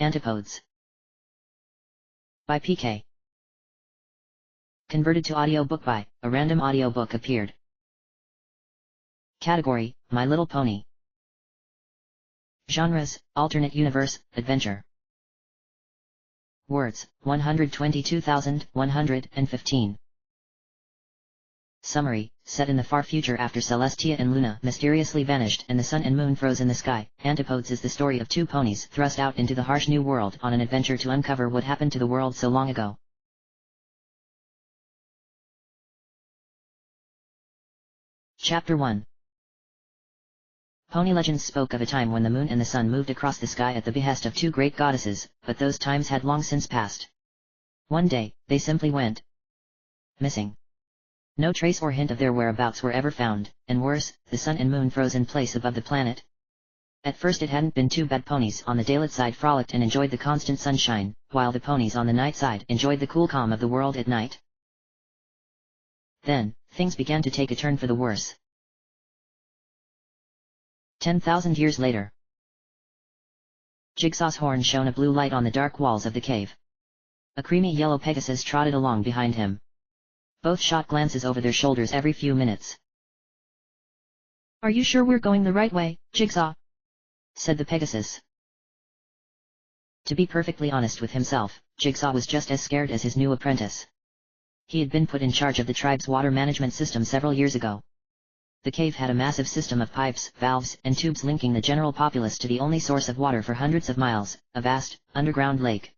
Antipodes. By PK. Converted to audiobook by ARandomAudiobookAppeared. Category, My Little Pony. Genres, alternate universe, adventure. Words, 122,115. Summary, set in the far future after Celestia and Luna mysteriously vanished and the sun and moon froze in the sky, Antipodes is the story of two ponies thrust out into the harsh new world on an adventure to uncover what happened to the world so long ago. Chapter 1. Pony legends spoke of a time when the moon and the sun moved across the sky at the behest of two great goddesses, but those times had long since passed. One day, they simply went missing. No trace or hint of their whereabouts were ever found, and worse, the sun and moon froze in place above the planet. At first it hadn't been too bad. Ponies on the daylight side frolicked and enjoyed the constant sunshine, while the ponies on the night side enjoyed the cool calm of the world at night. Then, things began to take a turn for the worse. 10,000 years later. Jigsaw's horn shone a blue light on the dark walls of the cave. A creamy yellow Pegasus trotted along behind him. Both shot glances over their shoulders every few minutes. "Are you sure we're going the right way, Jigsaw?" said the Pegasus. To be perfectly honest with himself, Jigsaw was just as scared as his new apprentice. He had been put in charge of the tribe's water management system several years ago. The cave had a massive system of pipes, valves, and tubes linking the general populace to the only source of water for hundreds of miles, a vast, underground lake.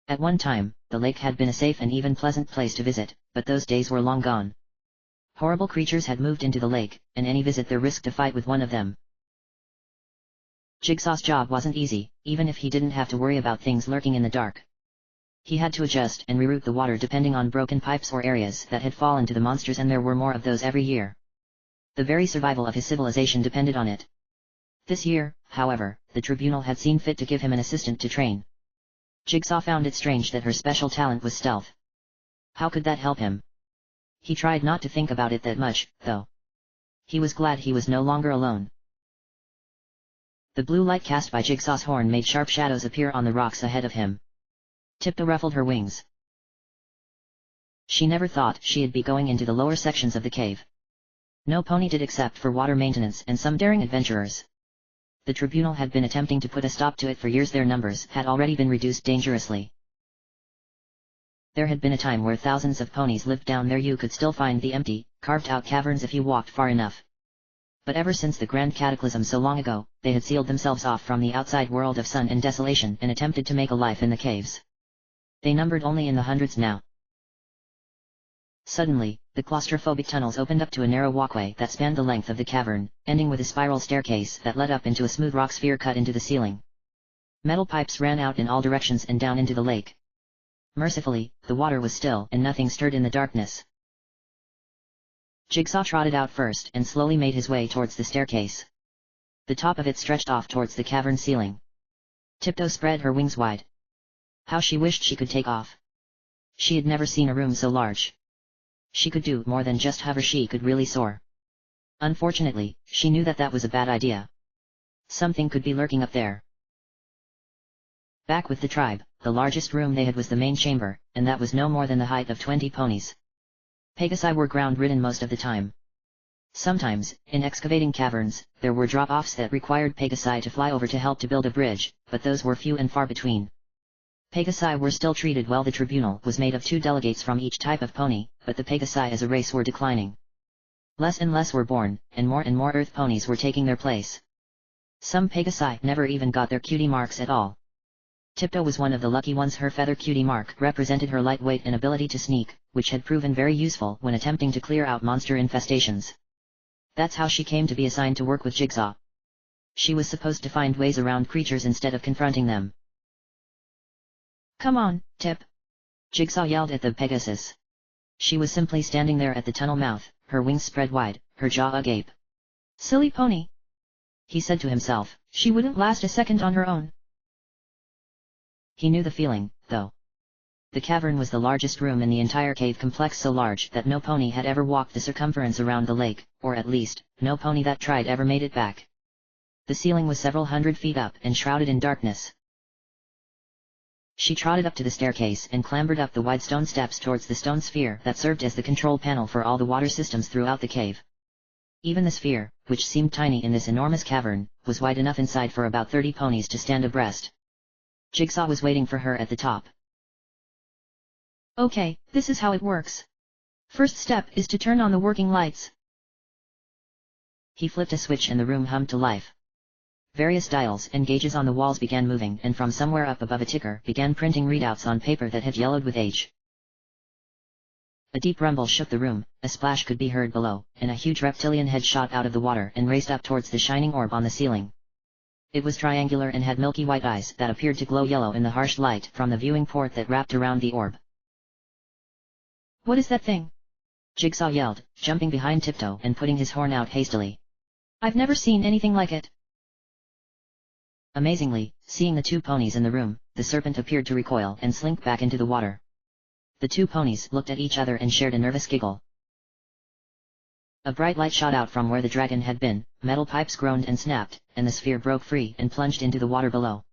At one time, the lake had been a safe and even pleasant place to visit, but those days were long gone. Horrible creatures had moved into the lake, and any visit there risked a fight with one of them. Jigsaw's job wasn't easy, even if he didn't have to worry about things lurking in the dark. He had to adjust and reroute the water depending on broken pipes or areas that had fallen to the monsters, and there were more of those every year. The very survival of his civilization depended on it. This year, however, the tribunal had seen fit to give him an assistant to train. Jigsaw found it strange that her special talent was stealth. How could that help him? He tried not to think about it that much, though. He was glad he was no longer alone. The blue light cast by Jigsaw's horn made sharp shadows appear on the rocks ahead of him. Tiptoe ruffled her wings. She never thought she'd be going into the lower sections of the cave. No pony did except for water maintenance and some daring adventurers. The tribunal had been attempting to put a stop to it for years. Their numbers had already been reduced dangerously. There had been a time where thousands of ponies lived down there. You could still find the empty, carved-out caverns if you walked far enough. But ever since the grand cataclysm so long ago, they had sealed themselves off from the outside world of sun and desolation and attempted to make a life in the caves. They numbered only in the hundreds now. Suddenly, the claustrophobic tunnels opened up to a narrow walkway that spanned the length of the cavern, ending with a spiral staircase that led up into a smooth rock sphere cut into the ceiling. Metal pipes ran out in all directions and down into the lake. Mercifully, the water was still and nothing stirred in the darkness. Jigsaw trotted out first and slowly made his way towards the staircase. The top of it stretched off towards the cavern ceiling. Tiptoe spread her wings wide. How she wished she could take off. She had never seen a room so large. She could do more than just hover. She could really soar. Unfortunately, she knew that was a bad idea. Something could be lurking up there. Back with the tribe, the largest room they had was the main chamber, and that was no more than the height of 20 ponies. Pegasi were ground-ridden most of the time. Sometimes, in excavating caverns, there were drop-offs that required Pegasi to fly over to help to build a bridge, but those were few and far between. Pegasi were still treated well. The tribunal was made of 2 delegates from each type of pony, but the Pegasi as a race were declining. Less and less were born, and more earth ponies were taking their place. Some Pegasi never even got their cutie marks at all. Tiptoe was one of the lucky ones. Her feather cutie mark represented her lightweight and ability to sneak, which had proven very useful when attempting to clear out monster infestations. That's how she came to be assigned to work with Jigsaw. She was supposed to find ways around creatures instead of confronting them. "Come on, Tip!" Jigsaw yelled at the Pegasus. She was simply standing there at the tunnel mouth, her wings spread wide, her jaw agape. "Silly pony," he said to himself. "She wouldn't last a second on her own." He knew the feeling, though. The cavern was the largest room in the entire cave complex, so large that no pony had ever walked the circumference around the lake, or at least, no pony that tried ever made it back. The ceiling was several hundred feet up and shrouded in darkness. She trotted up to the staircase and clambered up the wide stone steps towards the stone sphere that served as the control panel for all the water systems throughout the cave. Even the sphere, which seemed tiny in this enormous cavern, was wide enough inside for about 30 ponies to stand abreast. Jigsaw was waiting for her at the top. Okay, this is how it works. First step is to turn on the working lights. He flipped a switch and the room hummed to life. Various dials and gauges on the walls began moving, and from somewhere up above a ticker began printing readouts on paper that had yellowed with age. A deep rumble shook the room, a splash could be heard below, and a huge reptilian head shot out of the water and raced up towards the shining orb on the ceiling. It was triangular and had milky white eyes that appeared to glow yellow in the harsh light from the viewing port that wrapped around the orb. What is that thing? Jigsaw yelled, jumping behind Tiptoe and putting his horn out hastily. I've never seen anything like it. Amazingly, seeing the two ponies in the room, the serpent appeared to recoil and slink back into the water. The two ponies looked at each other and shared a nervous giggle. A bright light shot out from where the dragon had been, metal pipes groaned and snapped, and the sphere broke free and plunged into the water below.